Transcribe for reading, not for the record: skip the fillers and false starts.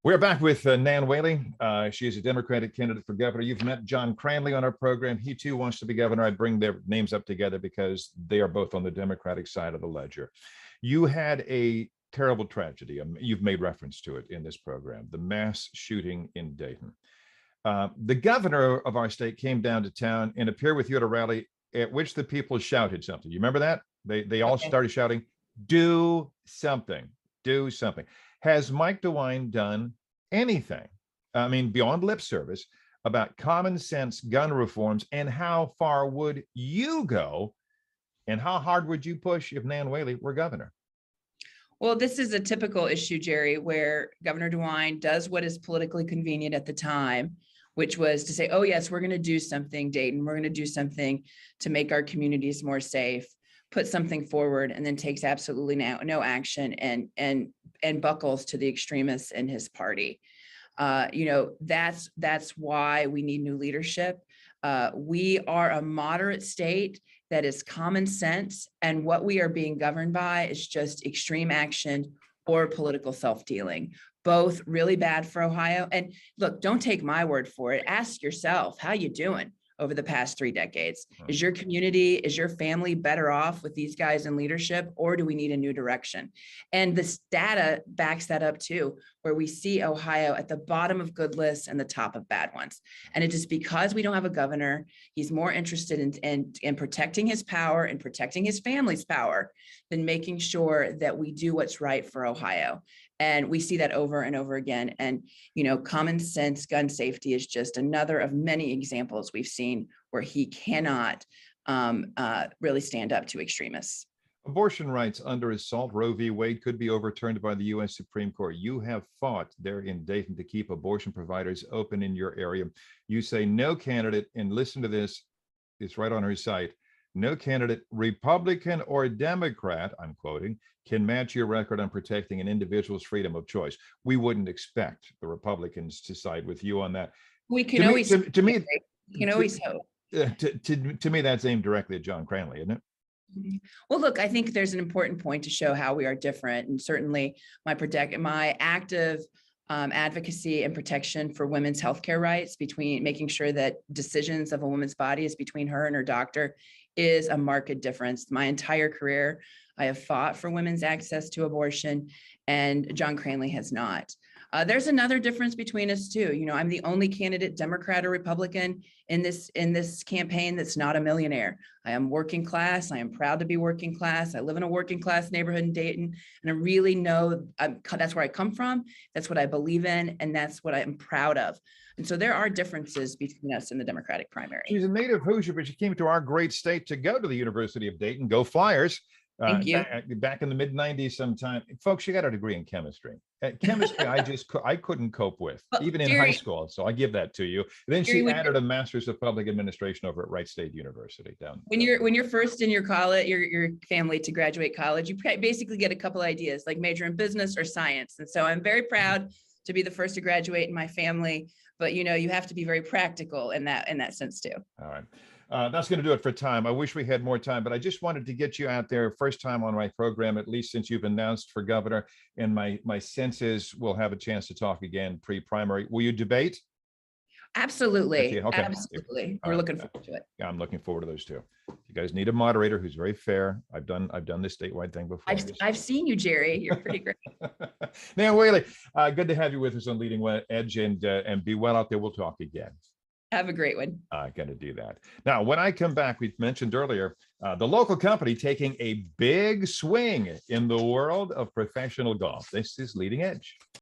We're back with Nan Whaley. She is a Democratic candidate for governor. You've met John Cranley on our program. He too wants to be governor. I bring their names up together because they are both on the Democratic side of the ledger. You had a terrible tragedy. You've made reference to it in this program, the mass shooting in Dayton. The governor of our state came down to town and appeared with you at a rally at which the people shouted something. You remember that? They all started shouting, "Do something, do something." Has Mike DeWine done anything, I mean, beyond lip service, about common sense gun reforms? And how far would you go? And how hard would you push if Nan Whaley were governor? Well, this is a typical issue, Jerry, where Governor DeWine does what is politically convenient at the time, which was to say, oh, yes, we're going to do something, Dayton. We're going to do something to make our communities more safe, put something forward, and then takes absolutely no action and buckles to the extremists in his party. That's why we need new leadership. We are a moderate state that is common sense, and what we are being governed by is just extreme action or political self-dealing, both really bad for Ohio. And look, don't take my word for it. Ask yourself, how you doing over the past 3 decades? Is your community, is your family better off with these guys in leadership, or do we need a new direction? And this data backs that up too, where we see Ohio at the bottom of good lists and the top of bad ones. And it is because we don't have a governor. He's more interested in protecting his power and protecting his family's power than making sure that we do what's right for Ohio. And we see that over and over again. And, common sense gun safety is just another of many examples we've seen where he cannot really stand up to extremists. Abortion rights under assault. Roe v. Wade could be overturned by the U.S. Supreme Court. You have fought there in Dayton to keep abortion providers open in your area. You say no candidate, and listen to this, it's right on her site, no candidate, Republican or Democrat, I'm quoting, can match your record on protecting an individual's freedom of choice. We wouldn't expect the Republicans to side with you on that. We can always hope. To me, that's aimed directly at John Cranley, isn't it? Well, look, I think there's an important point to show how we are different, and certainly my active advocacy and protection for women's healthcare rights, between making sure that decisions of a woman's body is between her and her doctor, is a marked difference. My entire career, I have fought for women's access to abortion, and John Cranley has not. There's another difference between us too. I'm the only candidate, Democrat or Republican, in this campaign that's not a millionaire. I am working class. I am proud to be working class. I live in a working class neighborhood in Dayton, and I really know that's where I come from. That's what I believe in, and that's what I'm proud of. And so there are differences between us in the Democratic primary. She's a native Hoosier, but she came to our great state to go to the University of Dayton. Go Flyers. Thank you. Back in the mid-90s sometime. Folks, she got a degree in chemistry. Chemistry, I couldn't cope with, even in high school. So I give that to you. Then she added a master's of public administration over at Wright State University down. When you're first in your college, your family to graduate college, you basically get a couple ideas, like major in business or science. And so I'm very proud to be the first to graduate in my family. But you have to be very practical in that sense too. All right. That's going to do it for time. I wish we had more time, but I just wanted to get you out there, first time on my program, at least since you've announced for governor. And my sense is we'll have a chance to talk again pre-primary. Will you debate? Absolutely. Okay. Absolutely. We're looking forward to it. Yeah, I'm looking forward to those too. You guys need a moderator who's very fair. I've done this statewide thing before. I've seen you, Jerry. You're pretty great. Nan Whaley, good to have you with us on Leading Edge, and be well out there. We'll talk again. Have a great one. Going to do that. Now, when I come back, we've mentioned earlier, the local company taking a big swing in the world of professional golf. This is Leading Edge.